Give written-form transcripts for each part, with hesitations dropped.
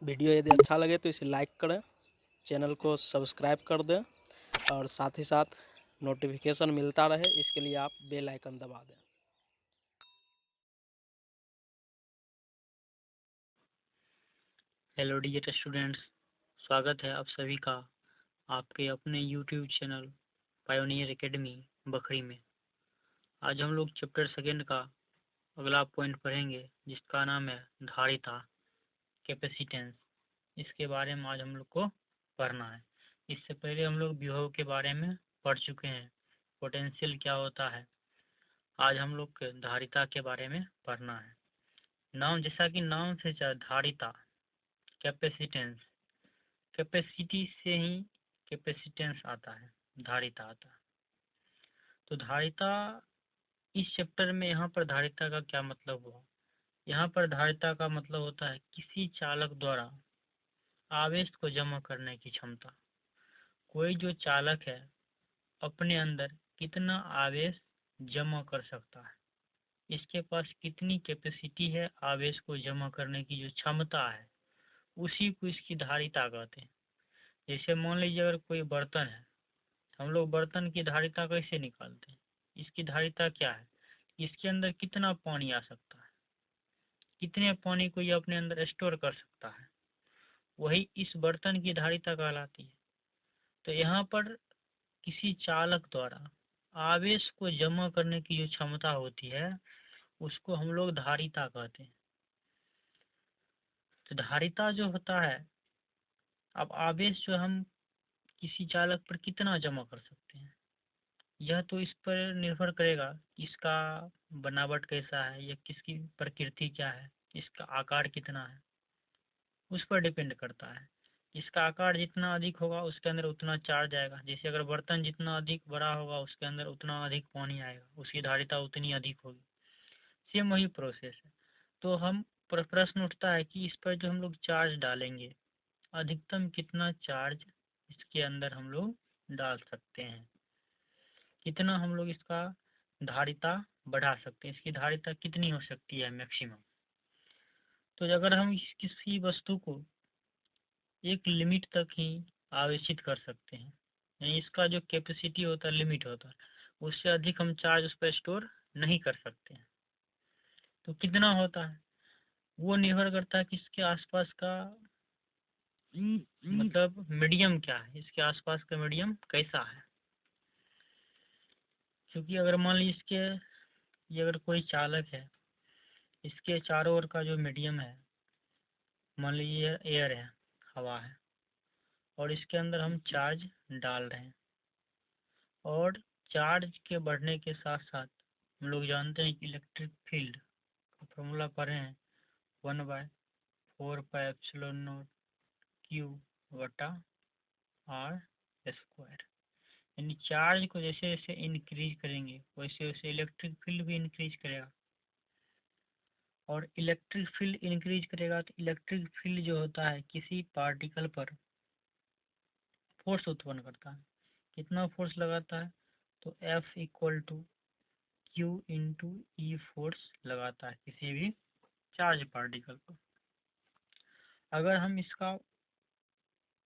Video यदि अच्छा लगे तो इसे लाइक करें, चैनल को सब्सक्राइब कर दें और साथ ही साथ नोटिफिकेशन मिलता रहे इसके लिए आप बेल आइकन दबा दें। हेलो डिजिटल स्टूडेंट्स, स्वागत है आप सभी का आपके अपने YouTube channel pioneer academy Bakhri में। आज हम लोग चैप्टर सेकेंड का अगला पॉइंट पढ़ेंगे जिसका नाम है धारिता, कैपेसिटेंस। इसके बारे में आज हम लोग को पढ़ना है। इससे पहले हम लोग विभव के बारे में पढ़ चुके हैं, पोटेंशियल क्या होता है। आज हम लोग धारिता के बारे में पढ़ना है। नाम जैसा कि नाम से धारिता, कैपेसिटेंस, कैपेसिटी से ही कैपेसिटेंस आता है, धारिता आता है। तो धारिता इस चैप्टर में यहाँ पर धारिता का क्या मतलब हुआ। यहाँ पर धारिता का मतलब होता है किसी चालक द्वारा आवेश को जमा करने की क्षमता। कोई जो चालक है अपने अंदर कितना आवेश जमा कर सकता है, इसके पास कितनी कैपेसिटी है आवेश को जमा करने की जो क्षमता है, उसी को इसकी धारिता कहते हैं। जैसे मान लीजिए अगर कोई बर्तन है, हम लोग बर्तन की धारिता कैसे निकालते हैं। इसकी धारिता क्या है, इसके अंदर कितना पानी आ सकता है, कितने पानी को ये अपने अंदर स्टोर कर सकता है, वही इस बर्तन की धारिता कहलाती है। तो यहाँ पर किसी चालक द्वारा आवेश को जमा करने की जो क्षमता होती है उसको हम लोग धारिता कहते हैं। तो धारिता जो होता है, अब आवेश जो हम किसी चालक पर कितना जमा कर सकते हैं, यह तो इस पर निर्भर करेगा कि इसका बनावट कैसा है या किसकी प्रकृति क्या है, इसका आकार कितना है, उस पर डिपेंड करता है। इसका आकार जितना अधिक होगा उसके अंदर उतना चार्ज आएगा। जैसे अगर बर्तन जितना अधिक बड़ा होगा उसके अंदर उतना अधिक पानी आएगा, उसकी धारिता उतनी अधिक होगी। सेम वही प्रोसेस है। तो हम प्रश्न उठता है कि इस पर जो हम लोग चार्ज डालेंगे, अधिकतम कितना चार्ज इसके अंदर हम लोग डाल सकते हैं, कितना हम लोग इसका धारिता बढ़ा सकते हैं, इसकी धारिता कितनी हो सकती है मैक्सिमम। तो अगर हम किसी वस्तु को एक लिमिट तक ही आवेशित कर सकते हैं, यानी इसका जो कैपेसिटी होता है लिमिट होता है, उससे अधिक हम चार्ज उस पर स्टोर नहीं कर सकते हैं। तो कितना होता है वो निर्भर करता है कि इसके आसपास का मतलब मीडियम क्या है, इसके आसपास का मीडियम कैसा है। क्योंकि अगर मान लीजिए ये अगर कोई चालक है, इसके चारों ओर का जो मीडियम है, मान लीजिए एयर है, हवा है, और इसके अंदर हम चार्ज डाल रहे हैं, और चार्ज के बढ़ने के साथ साथ हम लोग जानते हैं कि इलेक्ट्रिक फील्ड का फॉर्मूला पढ़े हैं, 1/4πε0 क्यू बटा आर स्क्वायर। यानी चार्ज को जैसे जैसे इंक्रीज करेंगे वैसे वैसे इलेक्ट्रिक फील्ड भी इंक्रीज करेगा, और इलेक्ट्रिक फील्ड इंक्रीज करेगा तो इलेक्ट्रिक फील्ड जो होता है किसी पार्टिकल पर फोर्स उत्पन्न करता है। कितना फोर्स लगाता है, तो F equal to q into E force लगाता है किसी भी चार्ज पार्टिकल पर। अगर हम इसका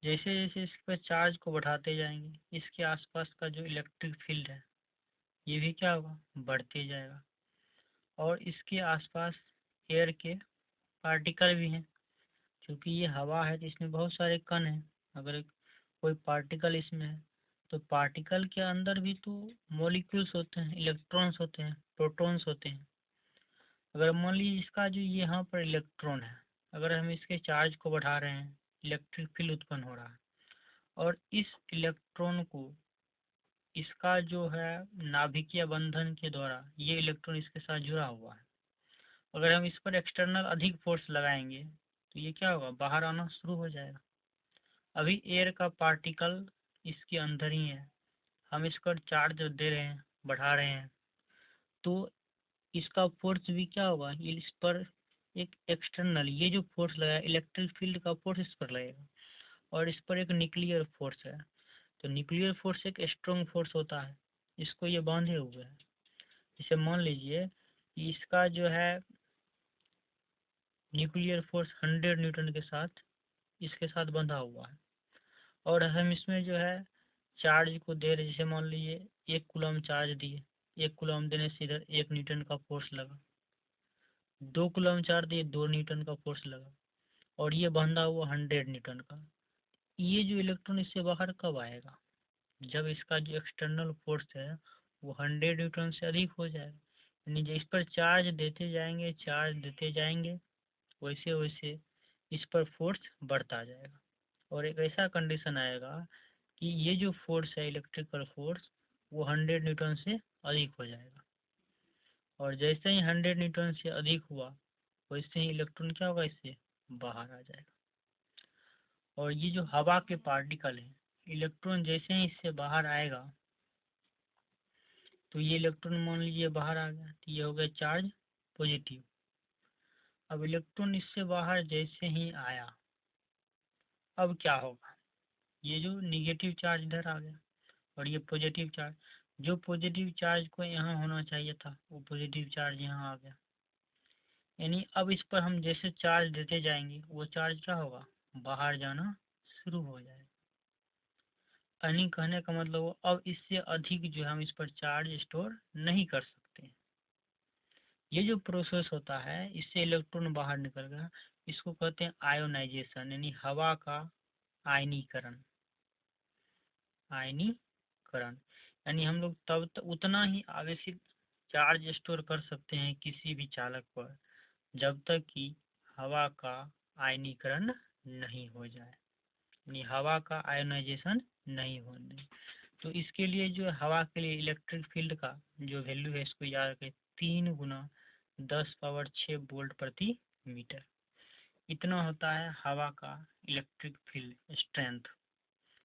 जैसे जैसे इस पर चार्ज को बढ़ाते जाएंगे, इसके आसपास का जो इलेक्ट्रिक फील्ड है ये भी क्या होगा, बढ़ते जाएगा। और इसके आसपास एयर के पार्टिकल भी हैं, क्योंकि ये हवा है तो इसमें बहुत सारे कण हैं। अगर कोई पार्टिकल इसमें है तो पार्टिकल के अंदर भी तो मॉलिक्यूल्स होते हैं, इलेक्ट्रॉन्स होते हैं, प्रोटॉन्स होते हैं। अगर मान लीजिए इसका जो यहाँ पर इलेक्ट्रॉन है, अगर हम इसके चार्ज को बढ़ा रहे हैं, इलेक्ट्रिक फील्ड उत्पन्न हो रहा है, और इस इलेक्ट्रॉन को इसका जो है नाभिकीय बंधन के द्वारा ये इलेक्ट्रॉन इसके साथ जुड़ा हुआ है। अगर हम इस पर एक्सटर्नल अधिक फोर्स लगाएंगे तो ये क्या होगा, बाहर आना शुरू हो जाएगा। अभी एयर का पार्टिकल इसके अंदर ही है, हम इसका चार्ज दे रहे हैं, बढ़ा रहे हैं, तो इसका फोर्स भी क्या होगा, ये इस पर एक एक्सटर्नल ये जो फोर्स लगा इलेक्ट्रिक फील्ड का फोर्स इस पर लगेगा, और इस पर एक न्यूक्लियर फोर्स है। तो न्यूक्लियर फोर्स एक स्ट्रॉन्ग फोर्स होता है, इसको ये बांधे हुए है। जैसे मान लीजिए कि इसका जो है न्यूक्लियर फोर्स 100 न्यूटन के साथ इसके साथ बंधा हुआ है, और हम इसमें जो है चार्ज को दे रहे, जैसे मान लीजिए 1 कूलम चार्ज दिए, 1 कूलम देने से इधर 1 न्यूटन का फोर्स लगा, 2 कूलम चार्ज दिए, 2 न्यूटन का फोर्स लगा, और ये बंधा हुआ 100 न्यूटन का। ये जो इलेक्ट्रॉन इससे बाहर कब आएगा? जब इसका जो एक्सटर्नल फोर्स है वो 100 न्यूटन से अधिक हो जाएगा, यानी जो इस पर चार्ज देते जाएंगे, चार्ज देते जाएंगे, वैसे वैसे इस पर फोर्स बढ़ता जाएगा, और एक ऐसा कंडीशन आएगा कि ये जो फोर्स है इलेक्ट्रिकल फोर्स वो 100 न्यूटन से अधिक हो जाएगा, और जैसे ही 100 न्यूटन से अधिक हुआ वैसे ही इलेक्ट्रॉन क्या होगा, इससे बाहर आ जाएगा। और ये जो हवा के पार्टिकल है, इलेक्ट्रॉन जैसे ही इससे बाहर आएगा, तो ये इलेक्ट्रॉन मान लीजिए बाहर आ गया, तो ये हो गया चार्ज पॉजिटिव। अब इलेक्ट्रॉन इससे बाहर जैसे ही आया, अब क्या होगा, ये जो निगेटिव चार्ज इधर आ गया और ये पॉजिटिव चार्ज, जो पॉजिटिव चार्ज को यहाँ होना चाहिए था वो पॉजिटिव चार्ज यहाँ आ गया, यानी अब इस पर हम जैसे चार्ज देते जाएंगे वो चार्ज क्या होगा, बाहर जाना शुरू हो जाएगा। यानी कहने का मतलब वो अब इससे अधिक जो है हम इस पर चार्ज स्टोर नहीं कर सकते। ये जो प्रोसेस होता है इससे इलेक्ट्रॉन बाहर निकल गया, इसको कहते हैं आयोनाइजेशन, यानी हवा का आयनीकरण। आयनीकरण यानी हम लोग उतना ही आवेशित चार्ज स्टोर कर सकते हैं किसी भी चालक पर जब तक कि हवा का आयनीकरण नहीं हो जाए, यानी हवा का आयोनाइजेशन नहीं होने। तो इसके लिए जो है हवा के लिए इलेक्ट्रिक फील्ड का जो वैल्यू है इसको याद रखें, 3 × 10⁻⁶ वोल्ट प्रति मीटर, इतना होता है हवा का इलेक्ट्रिक फील्ड स्ट्रेंथ।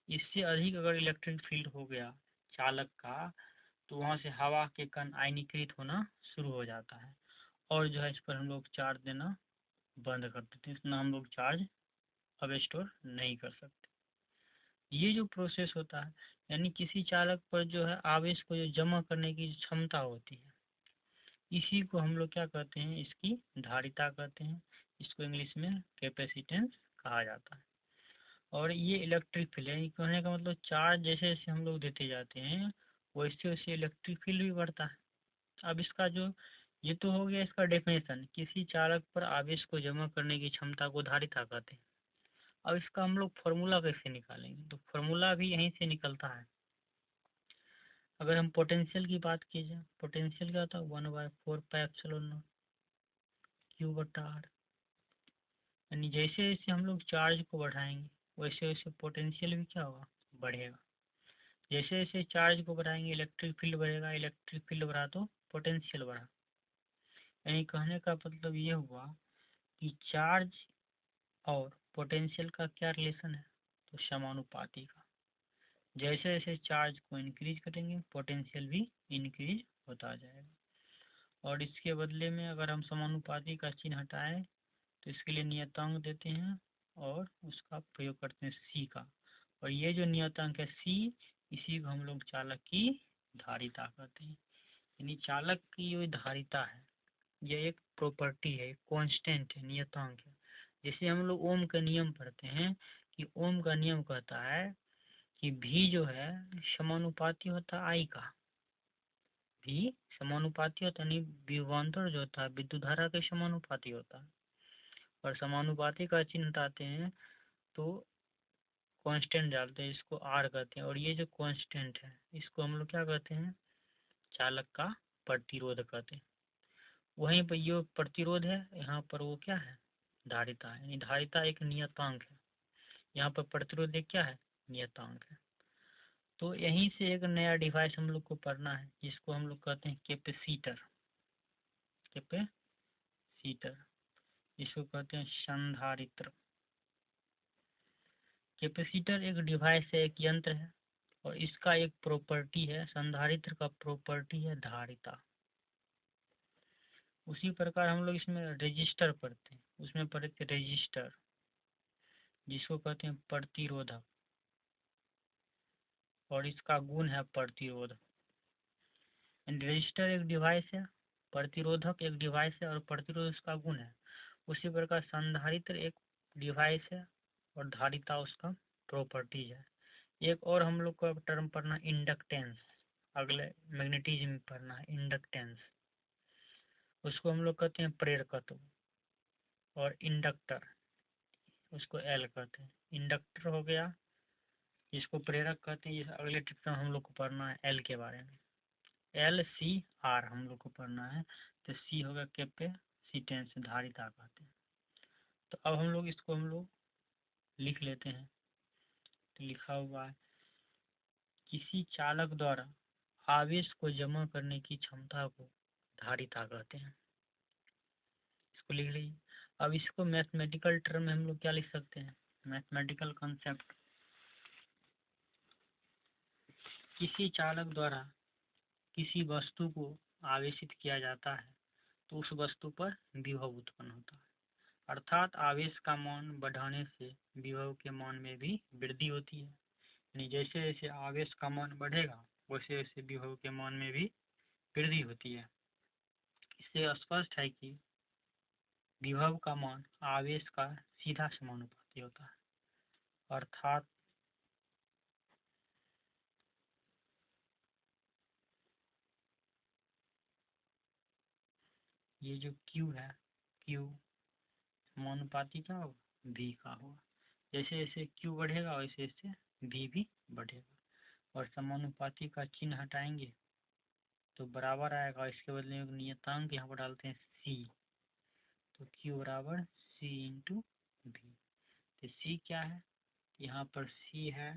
इससे अधिक अगर इलेक्ट्रिक फील्ड हो गया चालक का तो वहाँ से हवा के कण आयनीकृत होना शुरू हो जाता है, और जो है इस पर हम लोग चार्ज देना बंद कर देते हैं, इतना हम लोग चार्ज अब स्टोर नहीं कर सकते। ये जो प्रोसेस होता है यानी किसी चालक पर जो है आवेश को जो जमा करने की क्षमता होती है, इसी को हम लोग क्या कहते हैं, इसकी धारिता कहते हैं, इसको इंग्लिश में कैपेसिटेंस कहा जाता है। और ये इलेक्ट्रिक फील्ड है, कहने का मतलब चार्ज जैसे जैसे हम लोग देते जाते हैं वैसे वैसे इलेक्ट्रिक फील्ड भी बढ़ता है। अब इसका जो ये तो हो गया इसका डेफिनेशन, किसी चालक पर आवेश को जमा करने की क्षमता को धारिता कहते हैं। अब इसका हम लोग फॉर्मूला कैसे निकालेंगे, तो फॉर्मूला भी यहीं से निकलता है। अगर हम पोटेंशियल की बात की जाए, पोटेंशियल क्या होता है, 1/4πε0 Q/R, यानी जैसे जैसे हम लोग चार्ज को बढ़ाएंगे वैसे वैसे पोटेंशियल भी क्या होगा, बढ़ेगा। जैसे जैसे चार्ज को बढ़ाएंगे इलेक्ट्रिक फील्ड बढ़ेगा, इलेक्ट्रिक फील्ड बढ़ा तो पोटेंशियल बढ़ा। यानी कहने का मतलब ये हुआ कि चार्ज और पोटेंशियल का क्या रिलेशन है, तो समानुपाती का। जैसे जैसे चार्ज को इंक्रीज करेंगे पोटेंशियल भी इंक्रीज होता जाएगा, और इसके बदले में अगर हम समानुपाती का चिन्ह हटाएं तो इसके लिए नियतांक देते हैं और उसका प्रयोग करते हैं सी का, और ये जो नियतांक है सी, इसी को हम लोग चालक की धारिता कहते हैं। यानी चालक की जो धारिता है यह एक प्रॉपर्टी है, कांस्टेंट है, नियतांक है। जैसे हम लोग ओम का नियम पढ़ते हैं कि ओम का नियम कहता है कि भी जो है समानुपाती होता है आई का, भी समानुपाती होता है, यानी विभवांतर जो होता है विद्युत धारा के समानुपाती होता है, और समानुपाती का चिन्ह हटाते हैं तो कांस्टेंट डालते हैं, इसको आर कहते हैं, और ये जो कांस्टेंट है इसको हम लोग क्या कहते हैं, चालक का प्रतिरोध कहते हैं। वहीं पर ये प्रतिरोध है, यहाँ पर वो क्या है, धारिता है, यानी धारिता एक नियतांक है, यहाँ पर प्रतिरोध एक क्या है, नियतांक है। तो यहीं से एक नया डिवाइस हम लोग को पढ़ना है जिसको हम लोग कहते हैं कैपेसिटर। कैपेसिटर इसको कहते हैं संधारित्र। कैपेसिटर एक डिवाइस है, एक यंत्र है, और इसका एक प्रॉपर्टी है, संधारित्र का प्रॉपर्टी है धारिता। उसी प्रकार हम लोग इसमें रेजिस्टर पढ़ते हैं, उसमें पढ़ते हैं रेजिस्टर जिसको कहते हैं प्रतिरोधक, और इसका गुण है प्रतिरोध। रेजिस्टर एक डिवाइस है, प्रतिरोधक एक डिवाइस है, और प्रतिरोध इसका गुण है। उसी प्रकार संधारित्र एक डिवाइस है, और धारिता उसका प्रॉपर्टीज है। एक और हम लोग को टर्म पढ़ना इंडक्टेंस, अगले मैग्नेटिज्म में पढ़ना है इंडक्टेंस, उसको हम लोग कहते हैं प्रेरकत्व, और इंडक्टर उसको एल कहते हैं। इंडक्टर हो गया, इसको प्रेरक कहते हैं। इस अगले टिप्स में हम लोग को पढ़ना है एल के बारे में। एल सी आर हम लोग को पढ़ना है। तो सी होगा कैपेसिटेंस, धारिता कहते हैं। तो अब हम लोग लिख लेते हैं। तो लिखा हुआ है किसी चालक द्वारा आवेश को जमा करने की क्षमता को धारिता कहते हैं। इसको लिख लीजिए। अब इसको मैथमेटिकल टर्म में हम लोग क्या लिख सकते हैं, मैथमेटिकल कंसेप्ट, किसी चालक द्वारा किसी वस्तु को आवेशित किया जाता है तो उस वस्तु पर विभव उत्पन्न होता है। अर्थात आवेश का मान बढ़ाने से विभव के मान में भी वृद्धि होती है। यानी जैसे जैसे आवेश का मान बढ़ेगा वैसे वैसे विभव के मान में भी वृद्धि होती है। इससे स्पष्ट है कि विभव का मान आवेश का सीधा समानुपाती होता है। अर्थात ये जो Q है, Q समानुपाती क्या होगा, V का होगा। जैसे जैसे Q बढ़ेगा वैसे वैसे V भी बढ़ेगा। और समानुपाती का चिन्ह हटाएंगे तो बराबर आएगा, इसके बदले में नियतांक यहाँ पर डालते हैं C, तो Q बराबर C इंटू V। तो C क्या है, यहाँ पर C है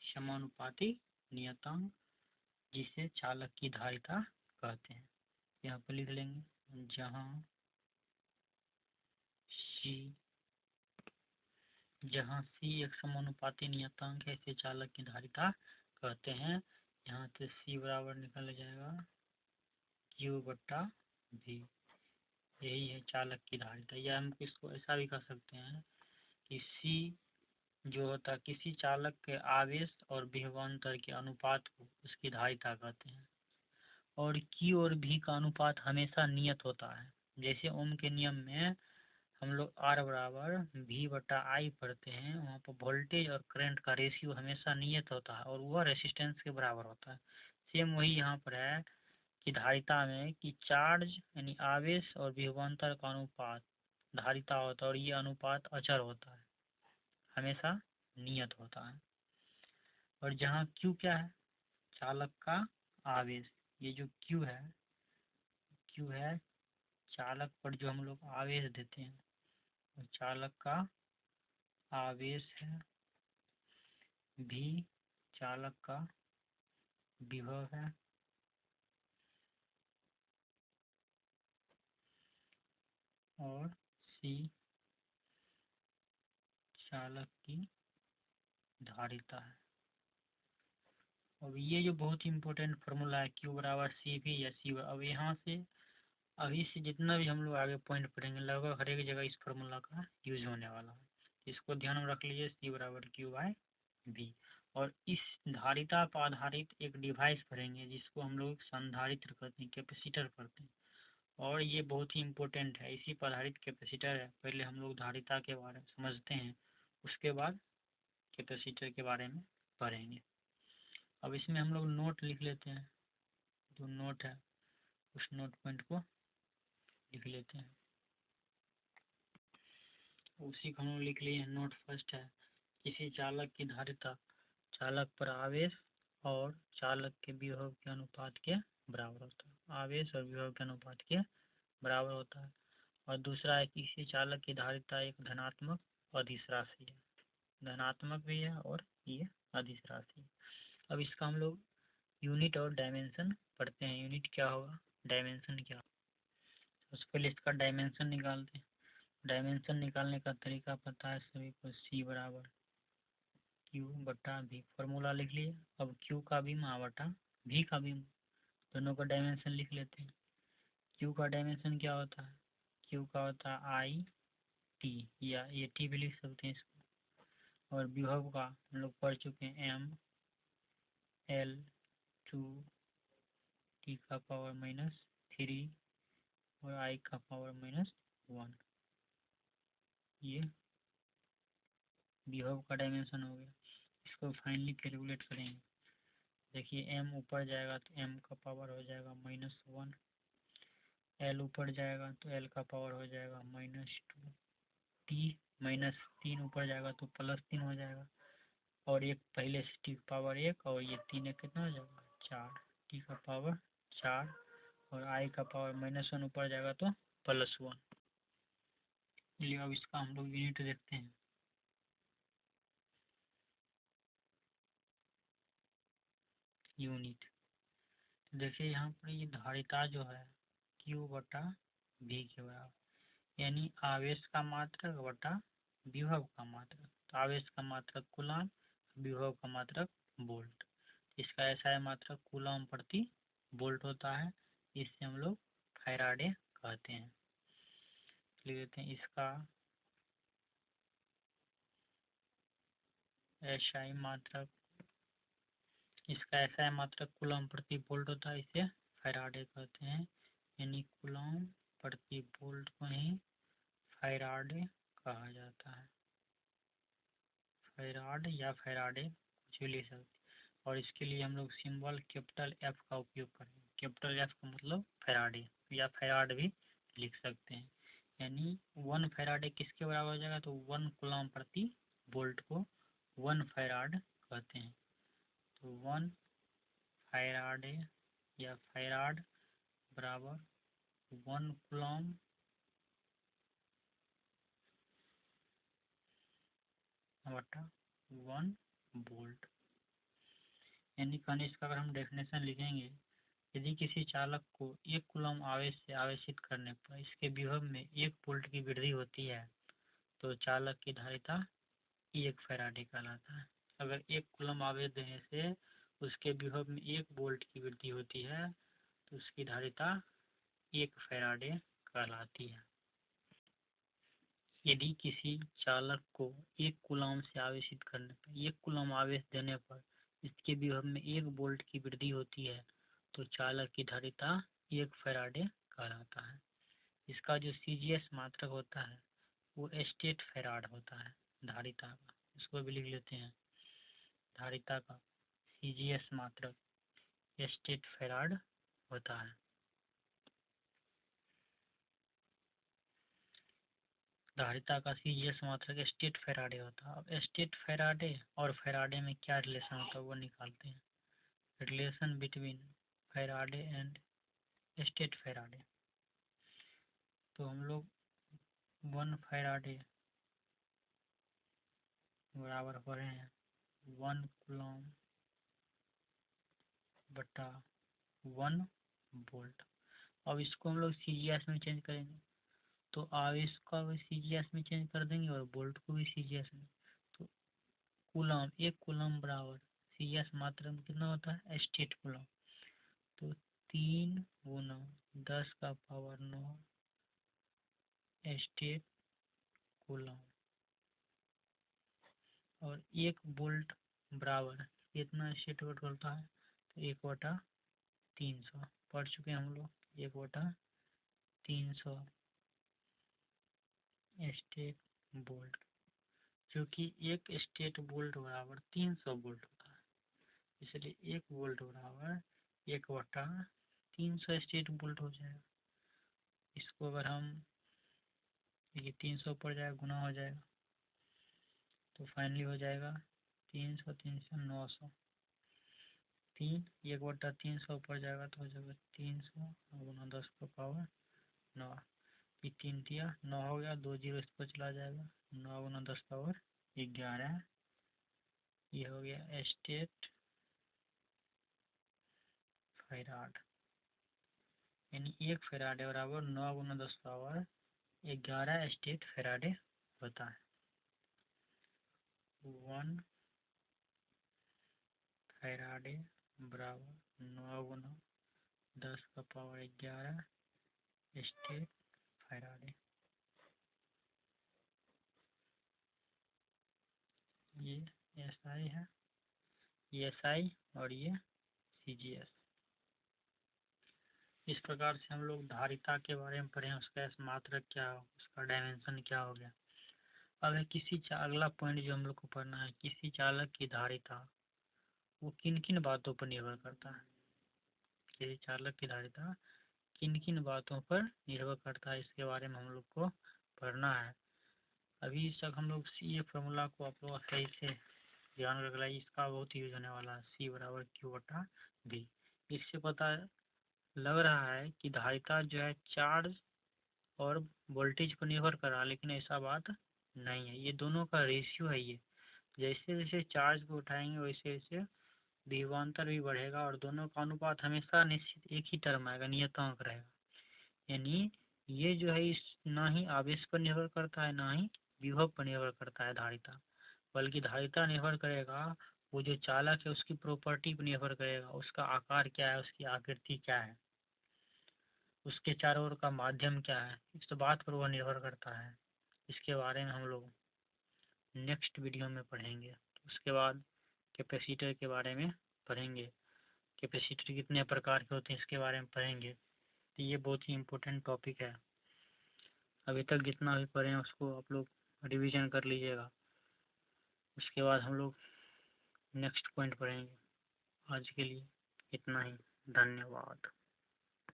समानुपाती नियतांक, जिसे चालक की धारिता कहते हैं। यहाँ पर लिख लेंगे, जहाँ C एक समानुपाती नियतांक है इसे चालक की धारिता कहते हैं। यहाँ से C बराबर निकल जाएगा Q बट्टा V, यही है चालक की धारिता। या हम इसको ऐसा भी कह सकते हैं कि C जो होता है किसी चालक के आवेश और विभवांतर के अनुपात को उसकी धारिता कहते हैं। और Q और V का अनुपात हमेशा नियत होता है। जैसे ओम के नियम में हम लोग R बराबर V बटा I पढ़ते हैं, वहाँ पर वोल्टेज और करंट का रेशियो हमेशा नियत होता है और वह रेसिस्टेंस के बराबर होता है। सेम वही यहाँ पर है कि धारिता में कि चार्ज यानी आवेश और विभवांतर का अनुपात धारिता होता है और ये अनुपात अचर होता है, हमेशा नियत होता है। और जहाँ Q क्या है, चालक का आवेश, ये जो Q है चालक पर जो हम लोग आवेश देते हैं, और चालक का आवेश है, V चालक का विभव है, और C चालक की धारिता है। अब ये जो बहुत ही इम्पोर्टेंट फार्मूला है Q बराबर सी भी या C अब यहाँ से अभी से जितना भी हम लोग आगे पॉइंट पढ़ेंगे लगभग हर एक जगह इस फार्मूला का यूज होने वाला है। इसको ध्यान में रख लीजिए, C बराबर Q बाय V। और इस धारिता पर आधारित एक डिवाइस पढ़ेंगे जिसको हम लोग संधारित्र कहते हैं, कैपेसिटर कहते हैं। और ये बहुत ही इम्पोर्टेंट है, इसी पर आधारित कैपेसिटर है। पहले हम लोग धारिता के बारे में समझते हैं, उसके बाद कैपेसिटर के बारे में पढ़ेंगे। अब इसमें हम लोग नोट लिख लेते हैं, जो नोट है उस नोट पॉइंट को लिख लेते हैं। उसी को हम लोग लिख लिए। नोट फर्स्ट है किसी चालक की धारिता चालक पर आवेश और चालक के विभव के अनुपात के बराबर होता है, आवेश और विभव के अनुपात के बराबर होता है। और दूसरा है किसी चालक की धारिता एक धनात्मक अदिश राशि है, धनात्मक भी है और ये अदिश राशि है। अब इसका हम लोग यूनिट और डायमेंशन पढ़ते हैं। यूनिट क्या होगा, डायमेंशन क्या होगा। सबसे पहले इसका डायमेंशन निकालते हैं। डायमेंशन निकालने का तरीका पता है सभी को, C बराबर Q बटा V, फॉर्मूला लिख लिए। अब Q का भी मा बटा V का भी, दोनों का डायमेंशन लिख लेते हैं। Q का डायमेंशन क्या होता है, Q का होता है I T, या ये T भी लिख सकते हैं इसको। और विभव का हम लोग पढ़ चुके हैं M L 2 T का पावर -3 और I का पावर -1, ये विभव का डायमेंशन हो गया। इसको फाइनली कैलकुलेट करेंगे। देखिए m ऊपर जाएगा तो m का पावर हो जाएगा -1, l ऊपर जाएगा तो l का पावर हो जाएगा -2, t -3 ऊपर जाएगा तो +3 हो जाएगा, और एक पहले से t का पावर 1 और ये 3 कितना हो जाएगा 4, t का पावर 4 और i का पावर -1 ऊपर जाएगा तो +1। चलिए अब इसका हम लोग यूनिट देखते हैं। यूनिट देखिए यहाँ पर ये धारिता जो है Q/V के बराबर, यानी आवेश का मात्रक बटा विभव का मात्रक। तो आवेश का मात्रक कूलम, विभव का मात्रक वोल्ट। इसका SI मात्रक कूलम प्रति वोल्ट होता है, इससे हम लोग फैराडे कहते हैं। लिख देते हैं इसका SI मात्रक, इसका SI मात्रक कूलम प्रति वोल्ट होता है, इसे फैराडे कहते हैं, यानी कूलम प्रति वोल्ट को ही फैराडे कहा जाता है। फैराड या फैराडे कुछ भी लिख सकते हैं। और इसके लिए हम लोग सिंबल कैपिटल F का उपयोग करेंगे। कैपिटल F का मतलब फैराडे या फैराड भी लिख सकते हैं, यानी 1 फैराडे किसके बराबर हो जाएगा, तो 1 कूलम प्रति वोल्ट को 1 फैराड कहते हैं। तो 1 फैराडे या फैराड बराबर 1 कूलम बटा 1 वोल्ट। यानी कहने इसका अगर हम डेफिनेशन लिखेंगे, यदि किसी चालक को 1 कूलम आवेश से आवेशित करने पर इसके विभव में 1 वोल्ट की वृद्धि होती है, तो चालक की धारिता 1 फैराडे कहलाता है। अगर 1 कूलम आवेश देने से उसके विभव में 1 वोल्ट की वृद्धि होती है, तो उसकी धारिता 1 फैराडे कहलाती है। यदि किसी चालक को 1 कूलम से आवेशित करने पर 1 कूलम आवेश देने पर इसके विभव में 1 वोल्ट की वृद्धि होती है, तो चालक की धारिता 1 फैराडे कहलाता है। इसका जो CGS मात्रक होता है वो स्टेट फैराड होता है धारिता का। इसको भी लिख लेते हैं, धारिता का CGS मात्रक स्टेट फैराड होता है। धारिता का CGS मात्रक स्टेट फैराडे होता है। अब स्टेट फैराडे और फैराडे में क्या रिलेशन होता है वो निकालते हैं। Relation between Faraday and state Faraday. तो हम लोग 1 फैराडे बराबर हो रहे हैं 1 कूलम बटा 1 वोल्ट। अब इसको हम लोग CGS में चेंज करेंगे, तो आवेश का भी CGS में चेंज कर देंगे और वोल्ट को भी CGS में। तो कूलम 1 कूलम बराबर CGS मात्रा में कितना होता है स्टेट कूलम, तो 3 गुना 10 का पावर 9 स्टेट कूलम। और 1 वोल्ट बराबर कितना स्टेट वोल्ट होता है, तो 1/300 पढ़ चुके हैं हम लोग। 1/300 स्टेट वोल्ट, क्योंकि 1 स्टेट वोल्ट बराबर 300 वोल्ट होता है, इसलिए 1 वोल्ट बराबर 1/300 स्टेट वोल्ट हो जाएगा। इसको अगर हम ये 300 पर जाएगा गुना हो जाएगा, तो फाइनली हो जाएगा 300 300 900, 1/300 पर जाएगा तो हो जाएगा 300 गुना 10 का पावर 9। ये 3 दिया 9 हो गया, 2 जीरो इस पर चला जाएगा, 9 गुना 10 पावर 11। ये हो गया स्टेट फैराड, यानी 1 फैराडे बराबर 9 गुना 10 पावर 11 स्टेट फैराडे होता है। 1 फैराडे बराबर 9 गुना 10 का पावर 11 स्टेट फैराडे। ये SI है, ये SI और ये CGS। इस प्रकार से हम लोग धारिता के बारे में पढ़े, उसका मात्रक क्या हो, उसका डायमेंशन क्या हो गया। अब है अगला पॉइंट जो हम लोग को पढ़ना है, किसी चालक की धारिता वो किन किन बातों पर निर्भर करता है। किसी चालक की धारिता किन किन बातों पर निर्भर करता है, इसके बारे में हम लोग को पढ़ना है। अभी तक हम लोग ये फॉर्मूला को आप लोग सही से ध्यान रख लीजिए, इसका बहुत यूज होने वाला है। C बराबर Q बटा V। इससे पता लग रहा है कि धारिता जो है चार्ज और वोल्टेज पर निर्भर कर रहा है, लेकिन ऐसा बात नहीं है। ये दोनों का रेशियो है। ये जैसे जैसे चार्ज को उठाएंगे वैसे वैसे विभवांतर भी बढ़ेगा और दोनों का अनुपात हमेशा निश्चित एक ही टर्म आएगा, नियतांक रहेगा। यानी ये जो है इस ना ही आवेश पर निर्भर करता है ना ही विभव पर निर्भर करता है धारिता, बल्कि धारिता निर्भर करेगा वो जो चालक है उसकी प्रॉपर्टी पर निर्भर करेगा, उसका आकार क्या है, उसकी आकृति क्या है, उसके चारों ओर का माध्यम क्या है, इस बात पर वह निर्भर करता है। इसके बारे में हम लोग नेक्स्ट वीडियो में पढ़ेंगे। उसके बाद कैपेसिटर के बारे में पढ़ेंगे, कैपेसिटर कितने प्रकार के होते हैं इसके बारे में पढ़ेंगे। तो ये बहुत ही इम्पोर्टेंट टॉपिक है। अभी तक जितना भी पढ़े हैं उसको आप लोग रिवीजन कर लीजिएगा। उसके बाद हम लोग नेक्स्ट पॉइंट पढ़ेंगे। आज के लिए इतना ही। धन्यवाद।